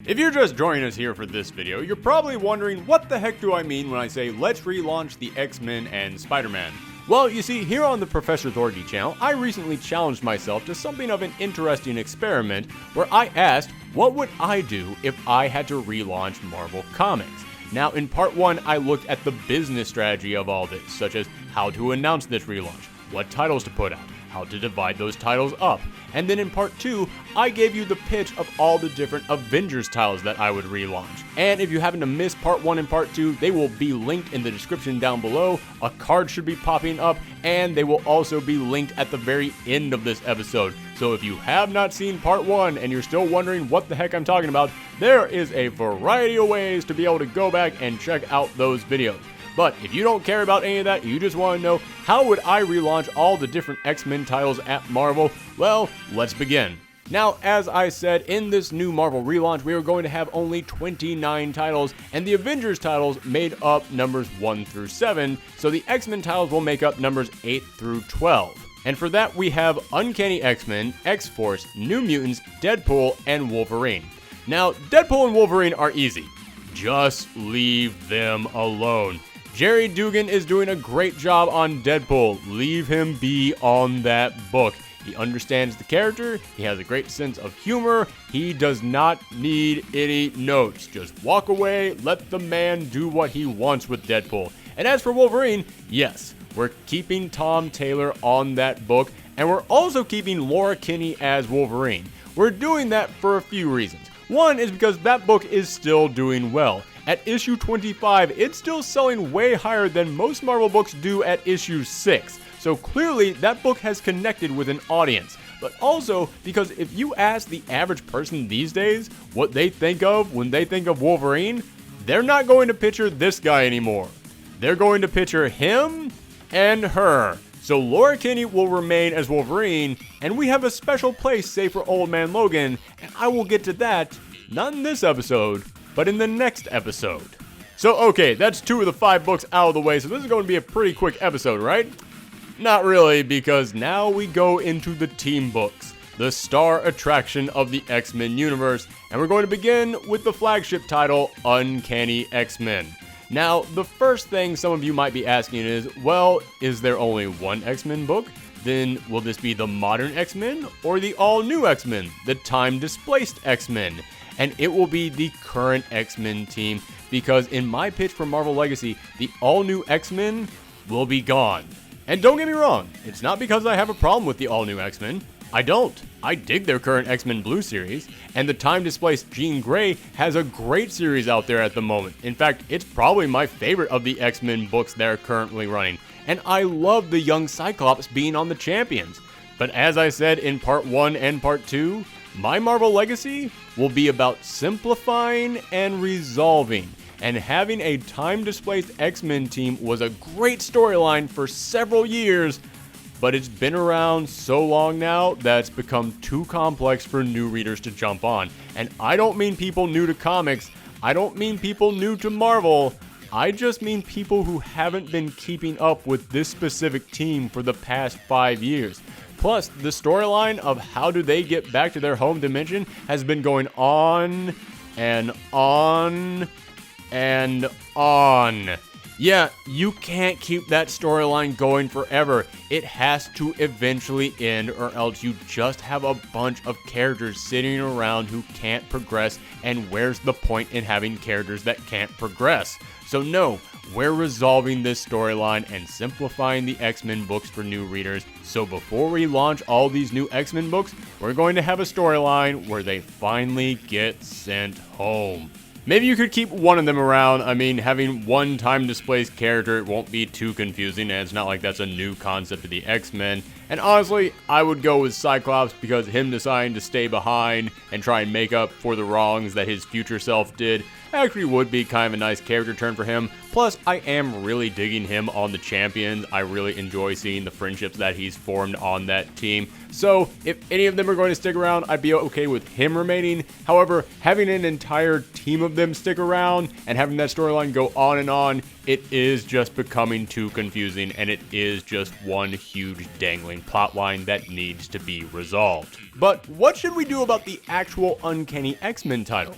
If you're just joining us here for this video, you're probably wondering what the heck do I mean when I say let's relaunch the X-Men and Spider-Man. Well, you see, here on the Professor Thorgy channel, I recently challenged myself to something of an interesting experiment where I asked, what would I do if I had to relaunch Marvel Comics? Now, in part 1, I looked at the business strategy of all this, such as how to announce this relaunch, what titles to put out, how to divide those titles up. And then in part 2, I gave you the pitch of all the different Avengers titles that I would relaunch. And if you happen to miss part 1 and part 2, they will be linked in the description down below. A card should be popping up, and they will also be linked at the very end of this episode. So if you have not seen part 1 and you're still wondering what the heck I'm talking about, there is a variety of ways to be able to go back and check out those videos. But if you don't care about any of that, you just want to know how would I relaunch all the different X-Men titles at Marvel, well, let's begin. Now, as I said, in this new Marvel relaunch, we are going to have only 29 titles, and the Avengers titles made up numbers 1 through 7, so the X-Men titles will make up numbers 8 through 12. And for that, we have Uncanny XMen, X-Force, New Mutants, Deadpool, and Wolverine. Now, Deadpool and Wolverine are easy. Just leave them alone. Jerry Dugan is doing a great job on Deadpool. Leave him be on that book. He understands the character, he has a great sense of humor, he does not need any notes. Just walk away, let the man do what he wants with Deadpool. And as for Wolverine, yes, we're keeping Tom Taylor on that book, and we're also keeping Laura Kinney as Wolverine. We're doing that for a few reasons. One is because that book is still doing well. At issue 25, it's still selling way higher than most Marvel books do at issue 6. So clearly, that book has connected with an audience. But also, because if you ask the average person these days what they think of when they think of Wolverine, they're not going to picture this guy anymore. They're going to picture him and her. So Laura Kinney will remain as Wolverine, and we have a special place saved for Old Man Logan, and I will get to that, not in this episode, but in the next episode. So okay, that's 2 of the 5 books out of the way, so this is going to be a pretty quick episode, right? Not really, because now we go into the team books, the star attraction of the X-Men universe, and we're going to begin with the flagship title, Uncanny XMen. Now, the first thing some of you might be asking is, well, is there only one X-Men book? Then will this be the modern X-Men or the all-new X-Men, the time-displaced X-Men? And it will be the current X-Men team, because in my pitch for Marvel Legacy, the all-new X-Men will be gone. And don't get me wrong, it's not because I have a problem with the all-new X-Men. I don't. I dig their current X-Men Blue series, and the time-displaced Jean Grey has a great series out there at the moment. In fact, it's probably my favorite of the X-Men books they're currently running. And I love the young Cyclops being on the Champions. But as I said in part 1 and part 2, my Marvel Legacy will be about simplifying and resolving. And having a time-displaced X-Men team was a great storyline for several years, but it's been around so long now that it's become too complex for new readers to jump on. And I don't mean people new to comics, I don't mean people new to Marvel, I just mean people who haven't been keeping up with this specific team for the past 5 years. Plus, the storyline of how do they get back to their home dimension has been going on and on and on. Yeah, you can't keep that storyline going forever. It has to eventually end, or else you just have a bunch of characters sitting around who can't progress, and where's the point in having characters that can't progress? So no, we're resolving this storyline and simplifying the X-Men books for new readers. So before we launch all these new X-Men books, we're going to have a storyline where they finally get sent home. Maybe you could keep one of them around. I mean, having one time-displaced character, it won't be too confusing, and it's not like that's a new concept to the X-Men. And honestly, I would go with Cyclops, because him deciding to stay behind and try and make up for the wrongs that his future self did actually would be kind of a nice character turn for him. Plus, I am really digging him on the Champions. I really enjoy seeing the friendships that he's formed on that team. So, if any of them are going to stick around, I'd be okay with him remaining. However, having an entire team of them stick around and having that storyline go on and on, it is just becoming too confusing, and it is just one huge dangling plotline that needs to be resolved. But what should we do about the actual Uncanny X-Men title?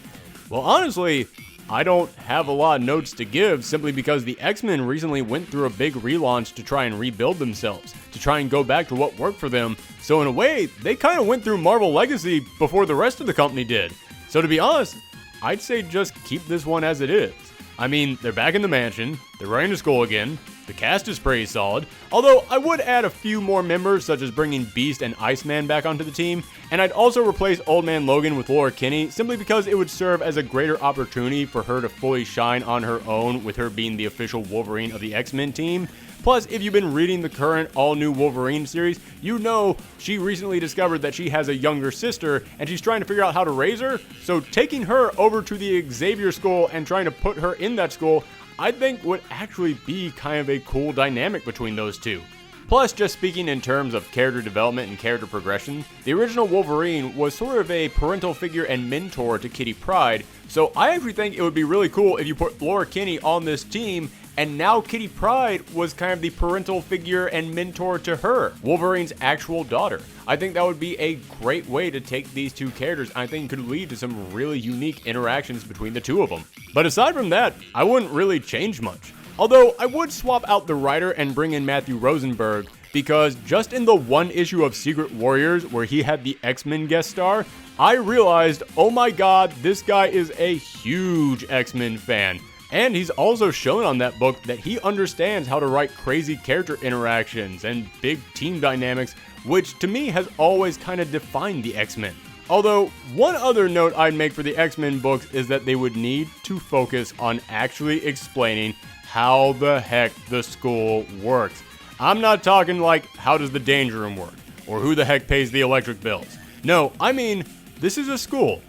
Well, honestly, I don't have a lot of notes to give simply because the X-Men recently went through a big relaunch to try and rebuild themselves, to try and go back to what worked for them. So in a way, they kind of went through Marvel Legacy before the rest of the company did. So to be honest, I'd say just keep this one as it is. I mean, they're back in the mansion, they're running to school again, the cast is pretty solid, although I would add a few more members such as bringing Beast and Iceman back onto the team, and I'd also replace Old Man Logan with Laura Kinney simply because it would serve as a greater opportunity for her to fully shine on her own with her being the official Wolverine of the X-Men team. Plus, if you've been reading the current all-new Wolverine series, you know she recently discovered that she has a younger sister, and she's trying to figure out how to raise her, so taking her over to the Xavier school and trying to put her in that school, I think would actually be kind of a cool dynamic between those two. Plus, just speaking in terms of character development and character progression, the original Wolverine was sort of a parental figure and mentor to Kitty Pryde, so I actually think it would be really cool if you put Laura Kinney on this team, and now Kitty Pryde was kind of the parental figure and mentor to her, Wolverine's actual daughter. I think that would be a great way to take these two characters. I think could lead to some really unique interactions between the two of them. But aside from that, I wouldn't really change much. Although I would swap out the writer and bring in Matthew Rosenberg, because just in the one issue of Secret Warriors where he had the X-Men guest star, I realized, oh my god, this guy is a huge X-Men fan. And he's also shown on that book that he understands how to write crazy character interactions and big team dynamics, which to me has always kind of defined the X-Men. Although, one other note I'd make for the X-Men books is that they would need to focus on actually explaining how the heck the school works. I'm not talking like, how does the Danger Room work? Or who the heck pays the electric bills? No, I mean, this is a school.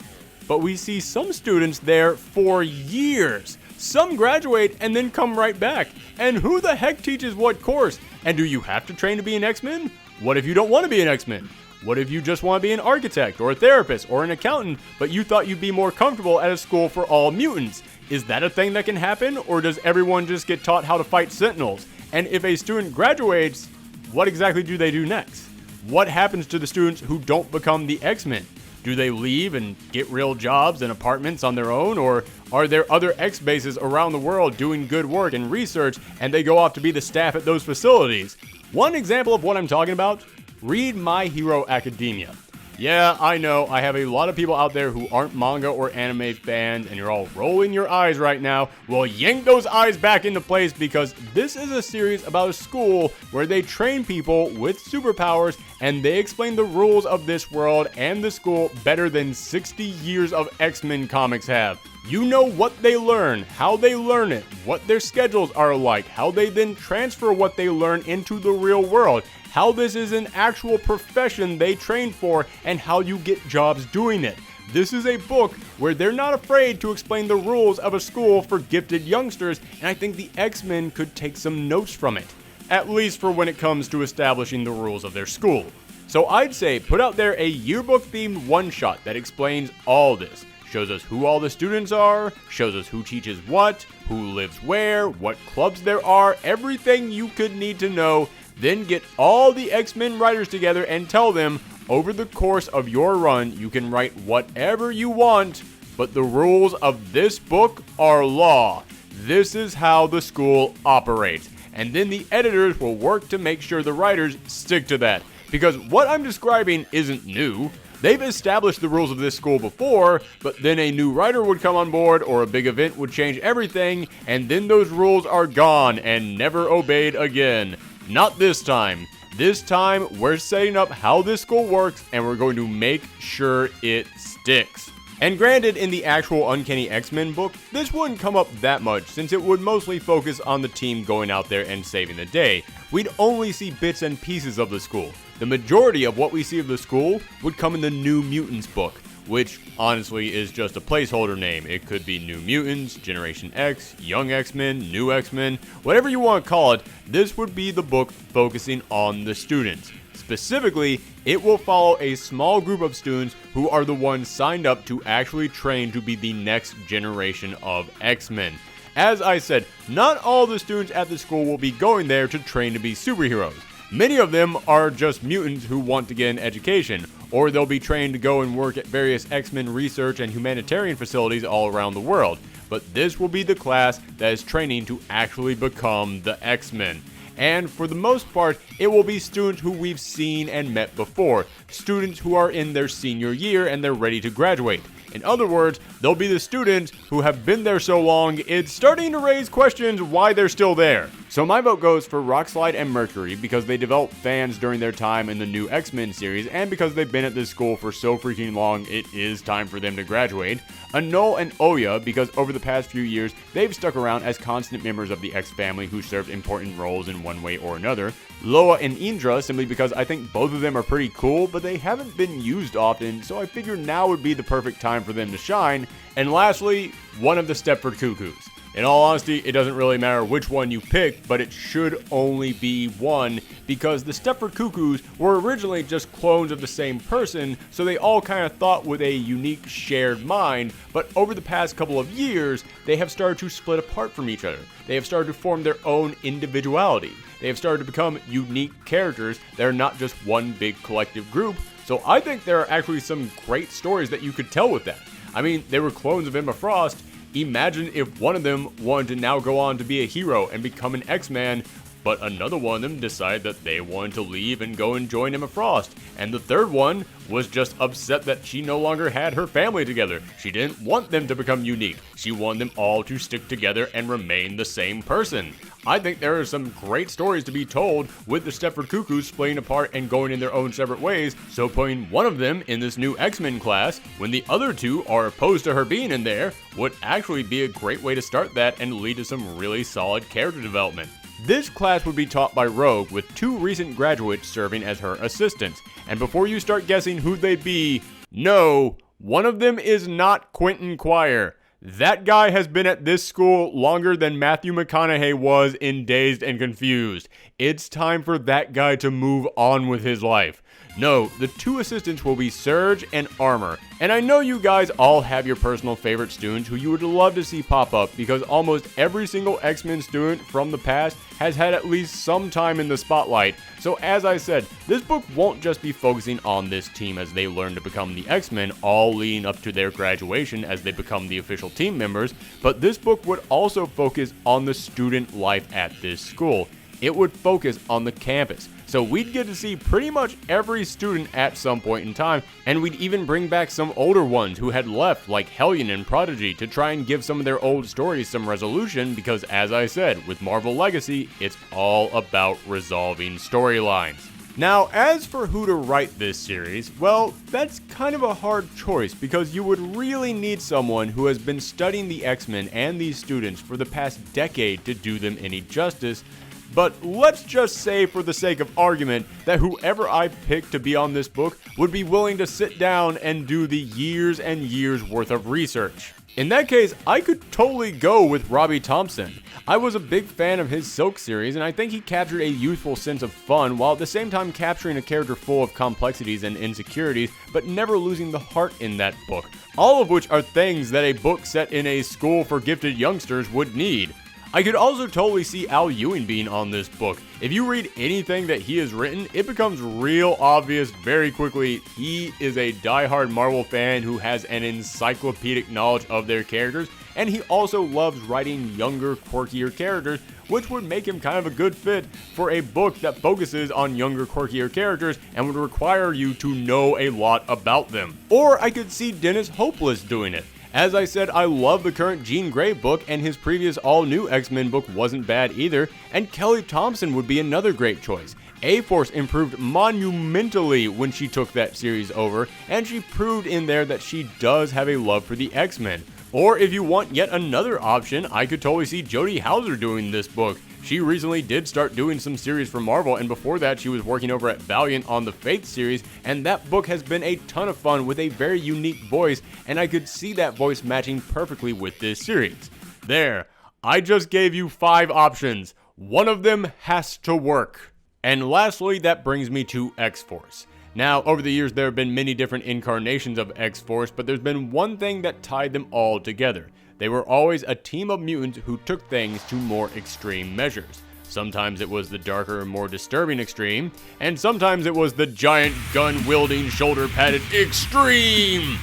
But we see some students there for years. Some graduate and then come right back. And who the heck teaches what course? And do you have to train to be an X-Men? What if you don't want to be an X-Men? What if you just want to be an architect or a therapist or an accountant, but you thought you'd be more comfortable at a school for all mutants? Is that a thing that can happen, or does everyone just get taught how to fight Sentinels? And if a student graduates, what exactly do they do next? What happens to the students who don't become the X-Men? Do they leave and get real jobs and apartments on their own, or are there other X-bases around the world doing good work and research, and they go off to be the staff at those facilities? One example of what I'm talking about? Read My Hero Academia. Yeah, I know, I have a lot of people out there who aren't manga or anime fans, and you're all rolling your eyes right now. Well, yank those eyes back into place, because this is a series about a school where they train people with superpowers, and they explain the rules of this world and the school better than 60 years of X-Men comics have. You know what they learn, how they learn it, what their schedules are like, how they then transfer what they learn into the real world, how this is an actual profession they train for, and how you get jobs doing it. This is a book where they're not afraid to explain the rules of a school for gifted youngsters, and I think the X-Men could take some notes from it, at least for when it comes to establishing the rules of their school. So I'd say put out there a yearbook-themed one-shot that explains all this. Shows us who all the students are, shows us who teaches what, who lives where, what clubs there are, everything you could need to know. Then get all the X-Men writers together and tell them, over the course of your run, you can write whatever you want, but the rules of this book are law. This is how the school operates. And then the editors will work to make sure the writers stick to that. Because what I'm describing isn't new. They've established the rules of this school before, but then a new writer would come on board or a big event would change everything, and then those rules are gone and never obeyed again. Not this time. This time, we're setting up how this school works, and we're going to make sure it sticks. And granted, in the actual Uncanny X-Men book, this wouldn't come up that much, since it would mostly focus on the team going out there and saving the day. We'd only see bits and pieces of the school. The majority of what we see of the school would come in the New Mutants book, which honestly is just a placeholder name. It could be New Mutants, Generation X, Young X-Men, New X-Men, whatever you want to call it. This would be the book focusing on the students. Specifically, it will follow a small group of students who are the ones signed up to actually train to be the next generation of X-Men. As I said, not all the students at the school will be going there to train to be superheroes. Many of them are just mutants who want to get an education, or they'll be trained to go and work at various X-Men research and humanitarian facilities all around the world. But this will be the class that is training to actually become the X-Men. And for the most part, it will be students who we've seen and met before, students who are in their senior year and they're ready to graduate. In other words, they'll be the students who have been there so long, it's starting to raise questions why they're still there. So my vote goes for Rockslide and Mercury because they developed fans during their time in the new X-Men series, and because they've been at this school for so freaking long, it is time for them to graduate. Anole and Oya because over the past few years, they've stuck around as constant members of the X family who served important roles in one way or another. Loa and Indra simply because I think both of them are pretty cool, but they haven't been used often, so I figure now would be the perfect time for them to shine. And lastly, one of the Stepford cuckoos. In all honesty, it doesn't really matter which one you pick, but it should only be one, because the Stepford cuckoos were originally just clones of the same person, so they all kind of thought with a unique shared mind, but over the past couple of years, they have started to split apart from each other. They have started to form their own individuality. They have started to become unique characters that are not just one big collective group, so I think there are actually some great stories that you could tell with that. I mean, they were clones of Emma Frost. Imagine if one of them wanted to now go on to be a hero and become an X-Man, but another one of them decided that they wanted to leave and go and join Emma Frost. And the third one was just upset that she no longer had her family together. She didn't want them to become unique. She wanted them all to stick together and remain the same person. I think there are some great stories to be told with the Stepford Cuckoos splitting apart and going in their own separate ways, so putting one of them in this new X-Men class, when the other two are opposed to her being in there, would actually be a great way to start that and lead to some really solid character development. This class would be taught by Rogue, with 2 recent graduates serving as her assistants. And before you start guessing who they'd be, no, one of them is not Quentin Quire. That guy has been at this school longer than Matthew McConaughey was in Dazed and Confused. It's time for that guy to move on with his life. No, the 2 assistants will be Surge and Armor. And I know you guys all have your personal favorite students who you would love to see pop up, because almost every single X-Men student from the past has had at least some time in the spotlight. So as I said, this book won't just be focusing on this team as they learn to become the X-Men, all leading up to their graduation as they become the official team members, but this book would also focus on the student life at this school. It would focus on the campus. So we'd get to see pretty much every student at some point in time, and we'd even bring back some older ones who had left, like Hellion and Prodigy, to try and give some of their old stories some resolution, because as I said, with Marvel Legacy, it's all about resolving storylines. Now, as for who to write this series, well, that's kind of a hard choice, because you would really need someone who has been studying the X-Men and these students for the past decade to do them any justice. But let's just say, for the sake of argument, that whoever I pick to be on this book would be willing to sit down and do the years and years worth of research. In that case, I could totally go with Robbie Thompson. I was a big fan of his Silk series, and I think he captured a youthful sense of fun while at the same time capturing a character full of complexities and insecurities, but never losing the heart in that book. All of which are things that a book set in a school for gifted youngsters would need. I could also totally see Al Ewing being on this book. If you read anything that he has written, it becomes real obvious very quickly he is a diehard Marvel fan who has an encyclopedic knowledge of their characters, and he also loves writing younger, quirkier characters, which would make him kind of a good fit for a book that focuses on younger, quirkier characters and would require you to know a lot about them. Or I could see Dennis Hopeless doing it. As I said, I love the current Jean Grey book, and his previous all-new X-Men book wasn't bad either, and Kelly Thompson would be another great choice. A-Force improved monumentally when she took that series over, and she proved in there that she does have a love for the X-Men. Or if you want yet another option, I could totally see Jodie Hauser doing this book. She recently did start doing some series for Marvel, and before that she was working over at Valiant on the Faith series, and that book has been a ton of fun with a very unique voice, and I could see that voice matching perfectly with this series. There, I just gave you 5 options. One of them has to work. And lastly, that brings me to X-Force. Now, over the years there have been many different incarnations of X-Force, but there's been one thing that tied them all together. They were always a team of mutants who took things to more extreme measures. sometimes it was the darker, more disturbing extreme, and sometimes it was the giant gun-wielding, shoulder-padded extreme!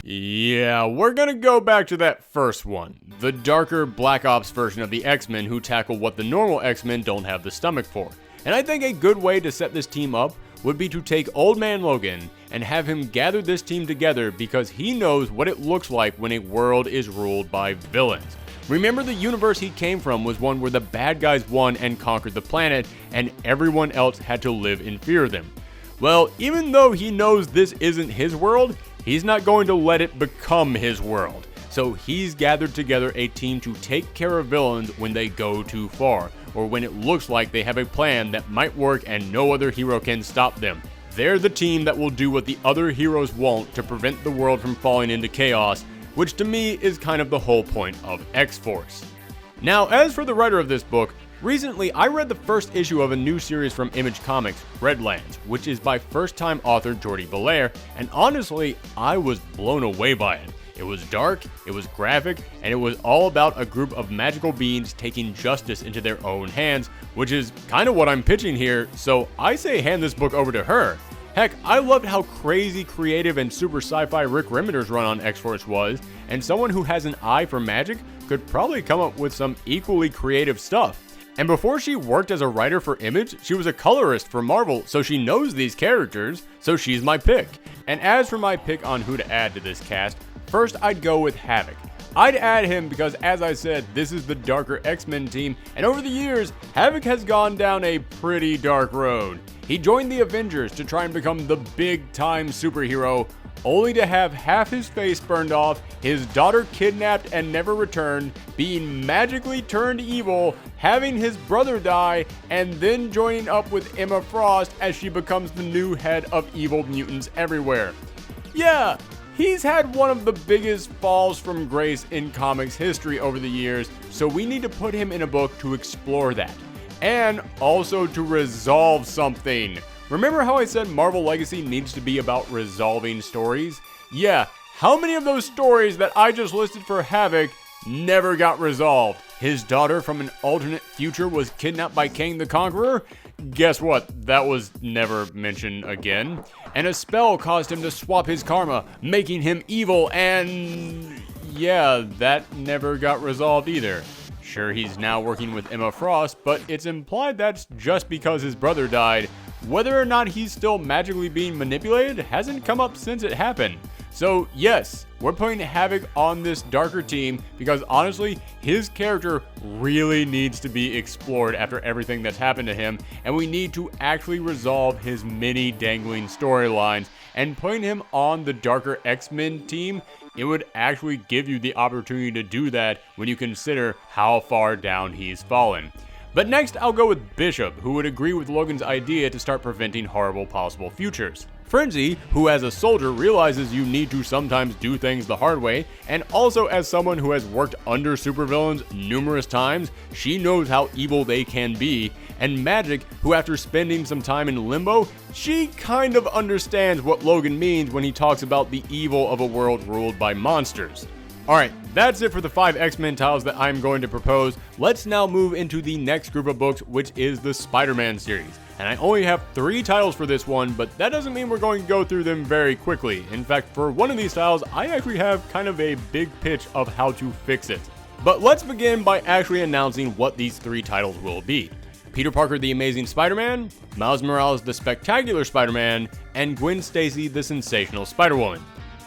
Yeah, we're gonna go back to that first one, the darker Black Ops version of the X-Men who tackle what the normal X-Men don't have the stomach for. And I think a good way to set this team up would be to take Old Man Logan and have him gather this team together because he knows what it looks like when a world is ruled by villains. Remember, the universe he came from was one where the bad guys won and conquered the planet and everyone else had to live in fear of them. Well, even though he knows this isn't his world, he's not going to let it become his world. So he's gathered together a team to take care of villains when they go too far, or when it looks like they have a plan that might work and no other hero can stop them. They're the team that will do what the other heroes won't to prevent the world from falling into chaos, which to me is kind of the whole point of X-Force. Now, as for the writer of this book, recently I read the first issue of a new series from Image Comics, Redlands, which is by first-time author Jordi Belair, and honestly, I was blown away by it. It was dark, it was graphic, and it was all about a group of magical beings taking justice into their own hands, which is kind of what I'm pitching here, so I say hand this book over to her. Heck, I loved how crazy creative and super sci-fi Rick Remender's run on X-Force was, and someone who has an eye for magic could probably come up with some equally creative stuff. And before she worked as a writer for Image, she was a colorist for Marvel, so she knows these characters, so she's my pick. And as for my pick on who to add to this cast, first I'd go with Havok. I'd add him because, as I said, this is the darker X-Men team, and over the years, Havok has gone down a pretty dark road. He joined the Avengers to try and become the big-time superhero, only to have half his face burned off, his daughter kidnapped and never returned, being magically turned evil, having his brother die, and then joining up with Emma Frost as she becomes the new head of evil mutants everywhere. Yeah, he's had one of the biggest falls from grace in comics history over the years, so we need to put him in a book to explore that. And also to resolve something. Remember how I said Marvel Legacy needs to be about resolving stories? Yeah, how many of those stories that I just listed for Havok never got resolved? His daughter from an alternate future was kidnapped by Kang the Conqueror? Guess what? That was never mentioned again. And a spell caused him to swap his karma, making him evil, and yeah, that never got resolved either. Sure, he's now working with Emma Frost, but it's implied that's just because his brother died. Whether or not he's still magically being manipulated hasn't come up since it happened. So yes, we're putting Havok on this darker team because honestly, his character really needs to be explored after everything that's happened to him, and we need to actually resolve his many dangling storylines, and putting him on the darker X-Men team, it would actually give you the opportunity to do that when you consider how far down he's fallen. But next, I'll go with Bishop, who would agree with Logan's idea to start preventing horrible possible futures. Frenzy, who as a soldier realizes you need to sometimes do things the hard way, and also as someone who has worked under supervillains numerous times, she knows how evil they can be. And Magic, who after spending some time in limbo, she kind of understands what Logan means when he talks about the evil of a world ruled by monsters. Alright, that's it for the 5 X-Men titles that I'm going to propose. Let's now move into the next group of books, which is the Spider-Man series. And I only have 3 titles for this one, but that doesn't mean we're going to go through them very quickly. In fact, for one of these titles, I actually have kind of a big pitch of how to fix it. But let's begin by actually announcing what these 3 titles will be. Peter Parker the Amazing Spider-Man, Miles Morales the Spectacular Spider-Man, and Gwen Stacy the Sensational Spider-Woman.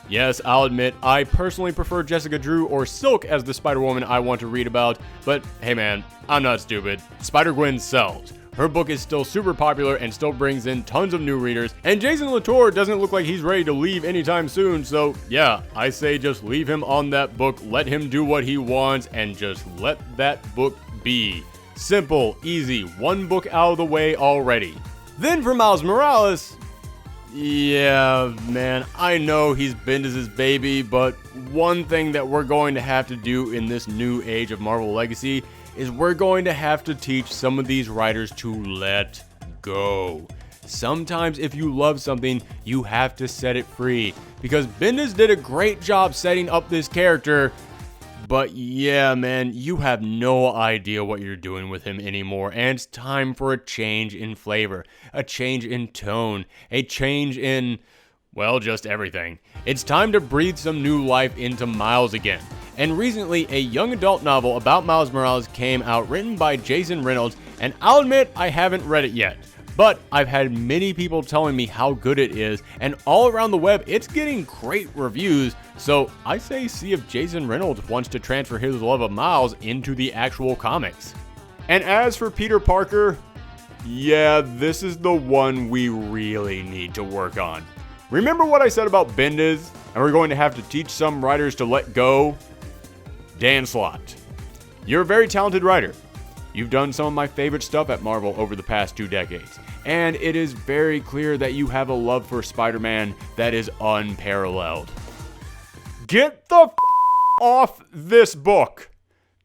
Yes, I'll admit, I personally prefer Jessica Drew or Silk as the Spider-Woman I want to read about, but hey man, I'm not stupid. Spider-Gwen sells. Her book is still super popular and still brings in tons of new readers, and Jason Latour doesn't look like he's ready to leave anytime soon, so yeah, I say just leave him on that book, let him do what he wants, and just let that book be. Simple, easy, one book out of the way already. Then for Miles Morales, yeah, man, I know he's Bendis' baby, but one thing that we're going to have to do in this new age of Marvel Legacy is we're going to have to teach some of these writers to let go. Sometimes if you love something, you have to set it free, because Bendis did a great job setting up this character, But yeah, man, you have no idea what you're doing with him anymore, and it's time for a change in flavor, a change in tone, a change in, well, just everything. It's time to breathe some new life into Miles again. And recently, a young adult novel about Miles Morales came out, written by Jason Reynolds, and I'll admit I haven't read it yet. But I've had many people telling me how good it is, and all around the web, it's getting great reviews. So I say see if Jason Reynolds wants to transfer his love of Miles into the actual comics. And as for Peter Parker, yeah, this is the one we really need to work on. Remember what I said about Bendis, and we're going to have to teach some writers to let go? Dan Slott, you're a very talented writer. You've done some of my favorite stuff at Marvel over the past 2 decades, and it is very clear that you have a love for Spider-Man that is unparalleled. Get the off this book!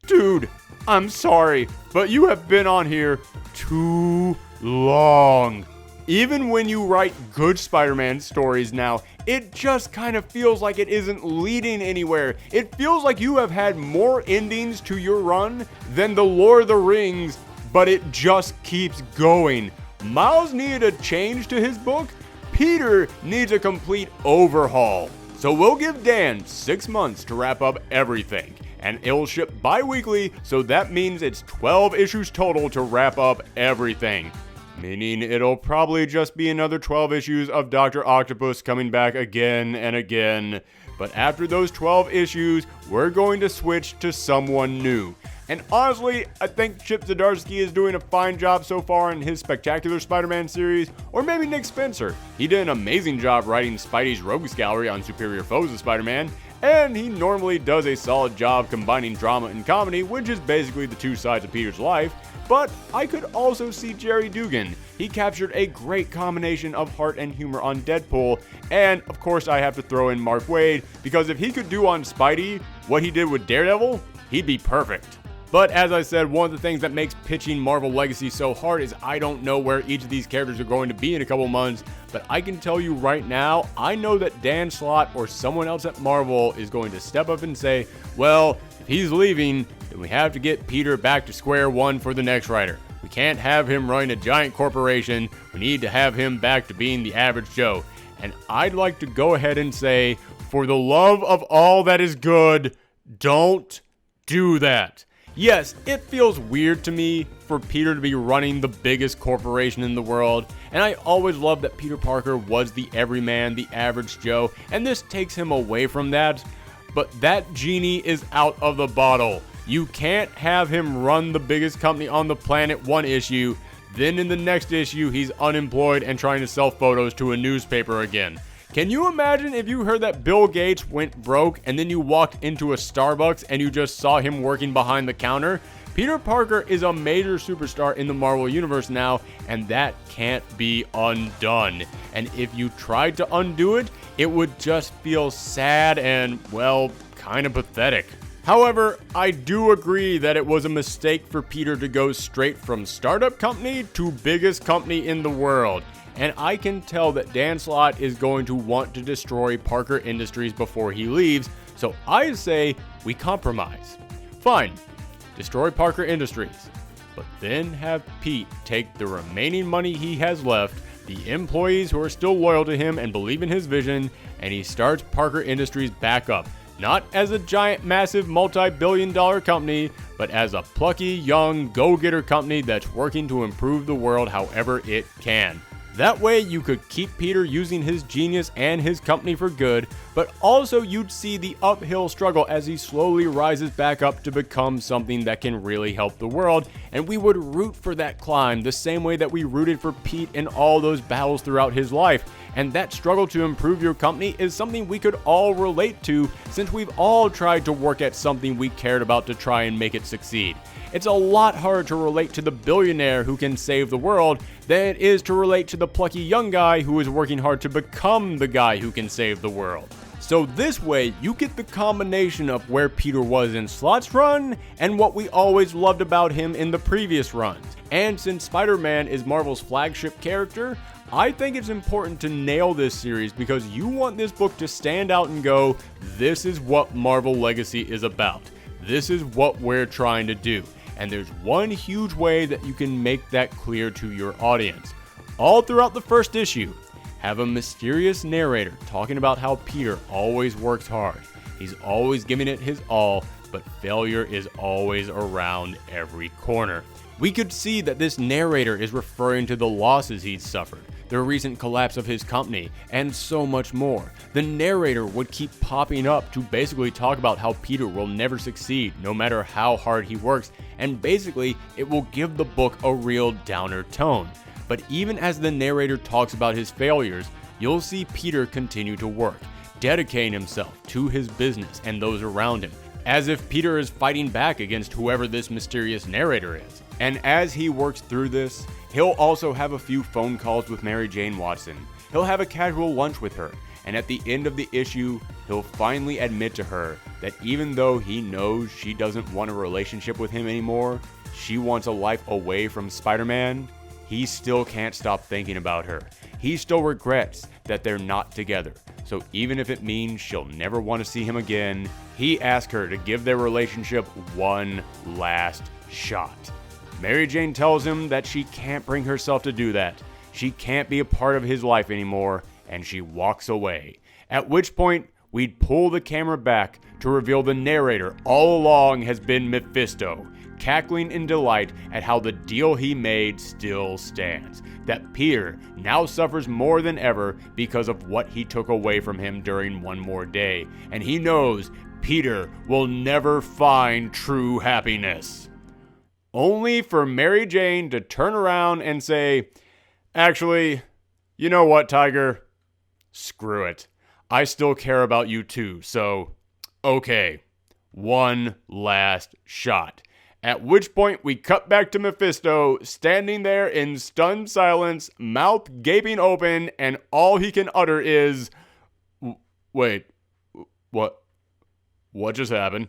Dude, I'm sorry, but you have been on here too long. Even when you write good Spider-Man stories now, it just kind of feels like it isn't leading anywhere. It feels like you have had more endings to your run than the Lord of the Rings, but it just keeps going. Miles needed a change to his book. Peter needs a complete overhaul. So we'll give Dan 6 months to wrap up everything, and it'll ship bi-weekly, so that means it's 12 issues total to wrap up everything. Meaning it'll probably just be another 12 issues of Dr. Octopus coming back again and again. But after those 12 issues, we're going to switch to someone new. And honestly, I think Chip Zdarsky is doing a fine job so far in his Spectacular Spider-Man series, or maybe Nick Spencer. He did an amazing job writing Spidey's Rogues Gallery on Superior Foes of Spider-Man, and he normally does a solid job combining drama and comedy, which is basically the two sides of Peter's life. But I could also see Jerry Dugan. He captured a great combination of heart and humor on Deadpool, and of course I have to throw in Mark Waid, because if he could do on Spidey what he did with Daredevil, he'd be perfect. But as I said, one of the things that makes pitching Marvel Legacy so hard is I don't know where each of these characters are going to be in a couple months, but I can tell you right now, I know that Dan Slott or someone else at Marvel is going to step up and say, well, if he's leaving, then we have to get Peter back to square one for the next writer. We can't have him running a giant corporation. We need to have him back to being the average Joe. And I'd like to go ahead and say, for the love of all that is good, don't do that. Yes, it feels weird to me for Peter to be running the biggest corporation in the world, and I always loved that Peter Parker was the everyman, the average Joe, and this takes him away from that. But that genie is out of the bottle. You can't have him run the biggest company on the planet one issue, then in the next issue he's unemployed and trying to sell photos to a newspaper again. Can you imagine if you heard that Bill Gates went broke and then you walked into a Starbucks and you just saw him working behind the counter? Peter Parker is a major superstar in the Marvel Universe now, and that can't be undone. And if you tried to undo it, it would just feel sad and, well, kind of pathetic. However, I do agree that it was a mistake for Peter to go straight from startup company to biggest company in the world. And I can tell that Dan Slott is going to want to destroy Parker Industries before he leaves, so I say we compromise. Fine, destroy Parker Industries, but then have Pete take the remaining money he has left, the employees who are still loyal to him and believe in his vision, and he starts Parker Industries back up. Not as a giant, massive, multi-billion-dollar company, but as a plucky, young, go-getter company that's working to improve the world however it can. That way you could keep Peter using his genius and his company for good, but also you'd see the uphill struggle as he slowly rises back up to become something that can really help the world, and we would root for that climb the same way that we rooted for Pete in all those battles throughout his life. And that struggle to improve your company is something we could all relate to, since we've all tried to work at something we cared about to try and make it succeed. It's a lot harder to relate to the billionaire who can save the world than it is to relate to the plucky young guy who is working hard to become the guy who can save the world. So this way, you get the combination of where Peter was in Slott's run and what we always loved about him in the previous runs. And since Spider-Man is Marvel's flagship character, I think it's important to nail this series because you want this book to stand out and go, this is what Marvel Legacy is about. This is what we're trying to do, and there's one huge way that you can make that clear to your audience. All throughout the first issue, have a mysterious narrator talking about how Peter always works hard. He's always giving it his all, but failure is always around every corner. We could see that this narrator is referring to the losses he's suffered, the recent collapse of his company, and so much more. The narrator would keep popping up to basically talk about how Peter will never succeed no matter how hard he works, and basically it will give the book a real downer tone. But even as the narrator talks about his failures, you'll see Peter continue to work, dedicating himself to his business and those around him, as if Peter is fighting back against whoever this mysterious narrator is. And as he works through this, he'll also have a few phone calls with Mary Jane Watson. He'll have a casual lunch with her, and at the end of the issue, he'll finally admit to her that even though he knows she doesn't want a relationship with him anymore, she wants a life away from Spider-Man, he still can't stop thinking about her. He still regrets that they're not together. So even if it means she'll never want to see him again, he asks her to give their relationship one last shot. Mary Jane tells him that she can't bring herself to do that. She can't be a part of his life anymore, and she walks away. At which point, we'd pull the camera back to reveal the narrator all along has been Mephisto, cackling in delight at how the deal he made still stands. That Peter now suffers more than ever because of what he took away from him during One More Day, and he knows Peter will never find true happiness. Only for Mary Jane to turn around and say, "Actually, you know what, Tiger? Screw it. I still care about you too, so, okay, one last shot." At which point we cut back to Mephisto, standing there in stunned silence, mouth gaping open, and all he can utter is, "Wait, what just happened?"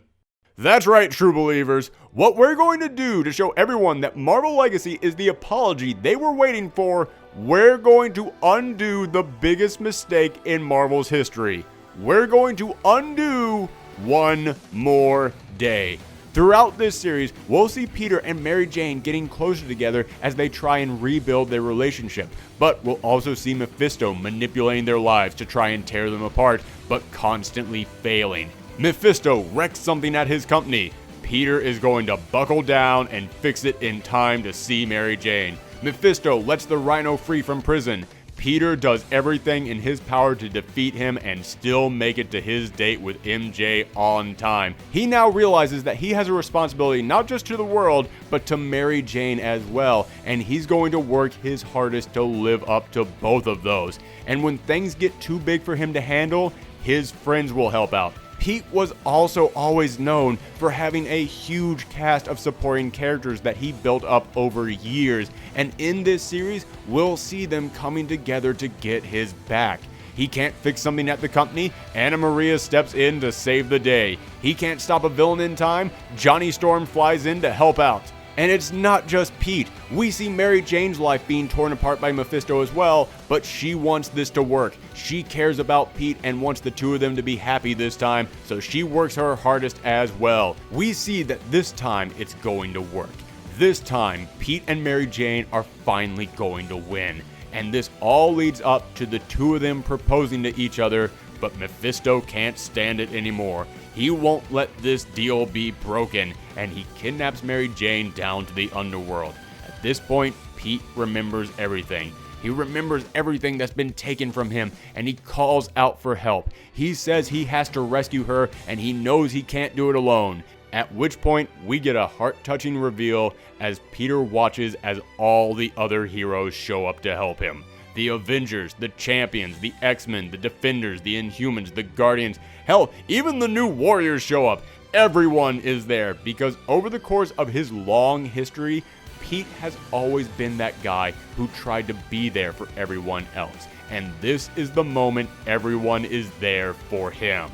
That's right, true believers. What we're going to do to show everyone that Marvel Legacy is the apology they were waiting for, we're going to undo the biggest mistake in Marvel's history. We're going to undo One More Day. Throughout this series, we'll see Peter and Mary Jane getting closer together as they try and rebuild their relationship. But we'll also see Mephisto manipulating their lives to try and tear them apart, but constantly failing. Mephisto wrecks something at his company. Peter is going to buckle down and fix it in time to see Mary Jane. Mephisto lets the Rhino free from prison. Peter does everything in his power to defeat him and still make it to his date with MJ on time. He now realizes that he has a responsibility not just to the world, but to Mary Jane as well, and he's going to work his hardest to live up to both of those. And when things get too big for him to handle, his friends will help out. Pete was also always known for having a huge cast of supporting characters that he built up over years, and in this series, we'll see them coming together to get his back. He can't fix something at the company, Anna Maria steps in to save the day. He can't stop a villain in time, Johnny Storm flies in to help out. And it's not just Pete. We see Mary Jane's life being torn apart by Mephisto as well, but she wants this to work. She cares about Pete and wants the two of them to be happy this time, so she works her hardest as well. We see that this time it's going to work. This time, Pete and Mary Jane are finally going to win. And this all leads up to the two of them proposing to each other, but Mephisto can't stand it anymore. He won't let this deal be broken, and he kidnaps Mary Jane down to the underworld. At this point, Pete remembers everything. He remembers everything that's been taken from him, and he calls out for help. He says he has to rescue her, and he knows he can't do it alone. At which point, we get a heart-touching reveal as Peter watches as all the other heroes show up to help him. The Avengers, the Champions, the X-Men, the Defenders, the Inhumans, the Guardians, hell, even the new Warriors show up. Everyone is there because over the course of his long history, Pete has always been that guy who tried to be there for everyone else. And this is the moment everyone is there for him.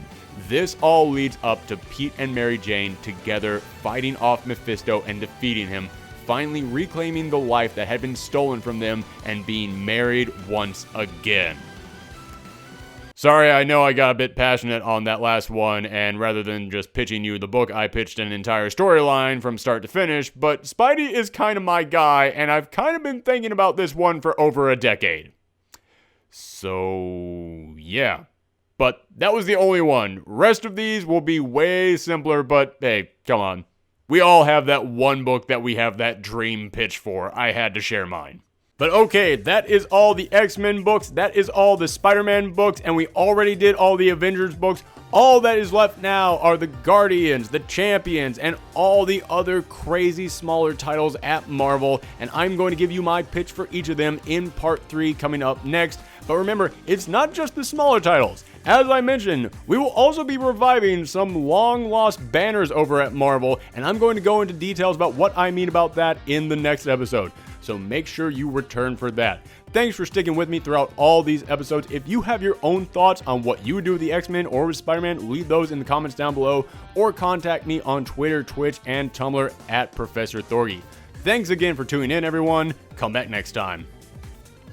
This all leads up to Pete and Mary Jane together fighting off Mephisto and defeating him, finally reclaiming the life that had been stolen from them and being married once again. Sorry, I know I got a bit passionate on that last one, and rather than just pitching you the book, I pitched an entire storyline from start to finish, but Spidey is kind of my guy, and I've kind of been thinking about this one for over a decade. So, yeah. But that was the only one. Rest of these will be way simpler, but hey, come on. We all have that one book that we have that dream pitch for. I had to share mine. But okay, that is all the X-Men books, that is all the Spider-Man books, and we already did all the Avengers books. All that is left now are the Guardians, the Champions, and all the other crazy smaller titles at Marvel, and I'm going to give you my pitch for each of them in part 3 coming up next. But remember, it's not just the smaller titles. As I mentioned, we will also be reviving some long-lost banners over at Marvel, and I'm going to go into details about what I mean about that in the next episode. So make sure you return for that. Thanks for sticking with me throughout all these episodes. If you have your own thoughts on what you would do with the X-Men or with Spider-Man, leave those in the comments down below, or contact me on Twitter, Twitch, and Tumblr at Professor Thorgy. Thanks again for tuning in, everyone. Come back next time.